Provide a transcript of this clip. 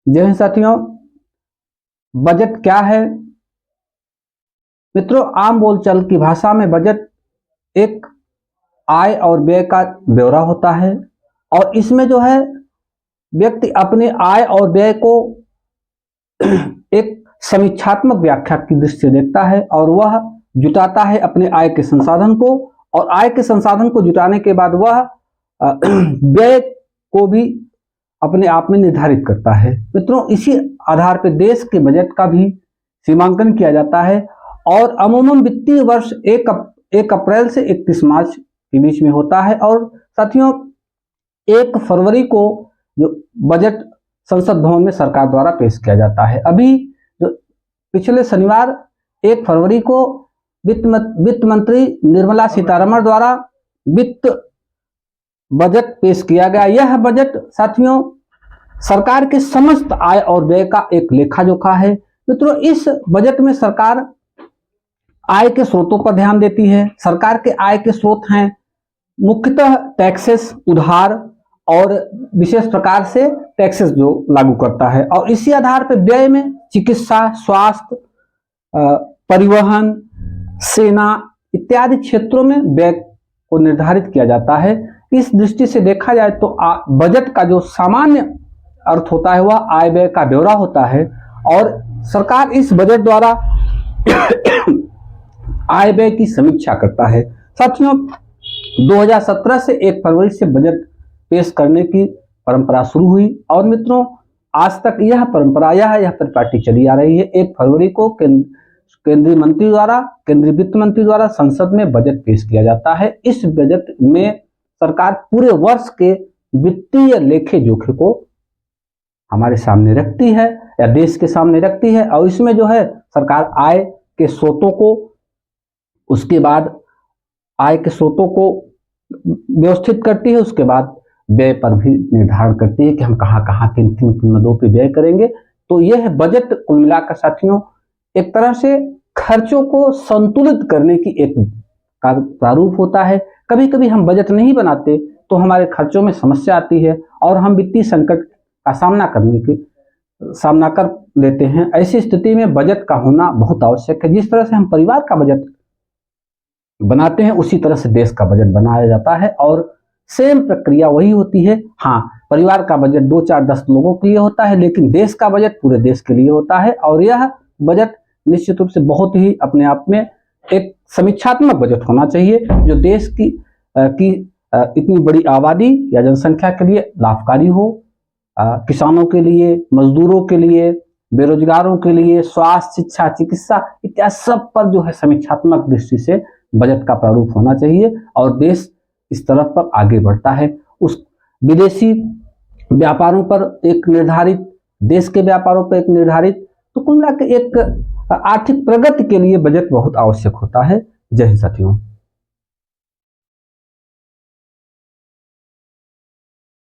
जय हिंद साथियों, बजट क्या है? मित्रों, आम बोलचाल की भाषा में बजट एक आय और व्यय का ब्यौरा होता है और इसमें जो है व्यक्ति अपने आय और व्यय को एक समीक्षात्मक व्याख्या की दृष्टि से देखता है और वह जुटाता है अपने आय के संसाधन को, और आय के संसाधन को जुटाने के बाद वह व्यय को भी अपने आप में निर्धारित करता है। मित्रों, इसी आधार पर देश के बजट का भी सीमांकन किया जाता है और अमूमन वित्तीय वर्ष 1 अप्रैल से 31 मार्च के बीच में होता है। और साथियों, 1 फरवरी को जो बजट संसद भवन में सरकार द्वारा पेश किया जाता है। अभी जो पिछले शनिवार 1 फरवरी को वित्त मंत्री निर्मला सीतारमण द्वारा वित्त बजट पेश किया गया। यह बजट साथियों सरकार के समस्त आय और व्यय का एक लेखा जोखा है। मित्रों, इस बजट में सरकार आय के स्रोतों पर ध्यान देती है। सरकार के आय के स्रोत हैं मुख्यतः टैक्सेस, उधार और विशेष प्रकार से टैक्सेस जो लागू करता है, और इसी आधार पर व्यय में चिकित्सा, स्वास्थ्य, परिवहन, सेना इत्यादि क्षेत्रों में व्यय को निर्धारित किया जाता है। इस दृष्टि से देखा जाए तो बजट का जो सामान्य अर्थ होता है वह आय व्यय का ब्यौरा होता है, और सरकार इस बजट द्वारा आय व्यय की समीक्षा करता है। साथियों, 2017 से 1 फरवरी से बजट पेश करने की परंपरा शुरू हुई और मित्रों आज तक यह परंपरा यह परिपाटी चली आ रही है। 1 फरवरी को केंद्रीय वित्त मंत्री द्वारा संसद में बजट पेश किया जाता है। इस बजट में सरकार पूरे वर्ष के वित्तीय लेखे जोखे को हमारे सामने रखती है या देश के सामने रखती है, और इसमें जो है सरकार आय के स्रोतों को, उसके बाद आय के स्रोतों को व्यवस्थित करती है, उसके बाद व्यय पर भी निर्धारण करती है कि हम कहां कहां किन मदों पे व्यय करेंगे। तो यह बजट कुल मिलाकर साथियों एक तरह से खर्चों को संतुलित करने की एक प्रारूप होता है। कभी कभी हम बजट नहीं बनाते तो हमारे खर्चों में समस्या आती है और हम वित्तीय संकट का सामना कर लेते हैं। ऐसी स्थिति में बजट का होना बहुत आवश्यक है। जिस तरह से हम परिवार का बजट बनाते हैं उसी तरह से देश का बजट बनाया जाता है, और सेम प्रक्रिया वही होती है। हाँ, परिवार का बजट 2, 4, 10 लोगों के लिए होता है, लेकिन देश का बजट पूरे देश के लिए होता है, और यह बजट निश्चित रूप से बहुत ही अपने आप में एक समीक्षात्मक बजट होना चाहिए जो देश की इतनी बड़ी आबादी या जनसंख्या के लिए लाभकारी हो, किसानों के लिए, मजदूरों के लिए, बेरोजगारों के लिए, स्वास्थ्य, शिक्षा, चिकित्सा इत्यादि सब पर जो है समीक्षात्मक दृष्टि से बजट का प्रारूप होना चाहिए, और देश इस तरफ पर आगे बढ़ता है। उस विदेशी व्यापारों पर एक निर्धारित, देश के व्यापारों पर एक निर्धारित, तो कुल मिला के एक आर्थिक प्रगति के लिए बजट बहुत आवश्यक होता है। जय हिंद साथियों।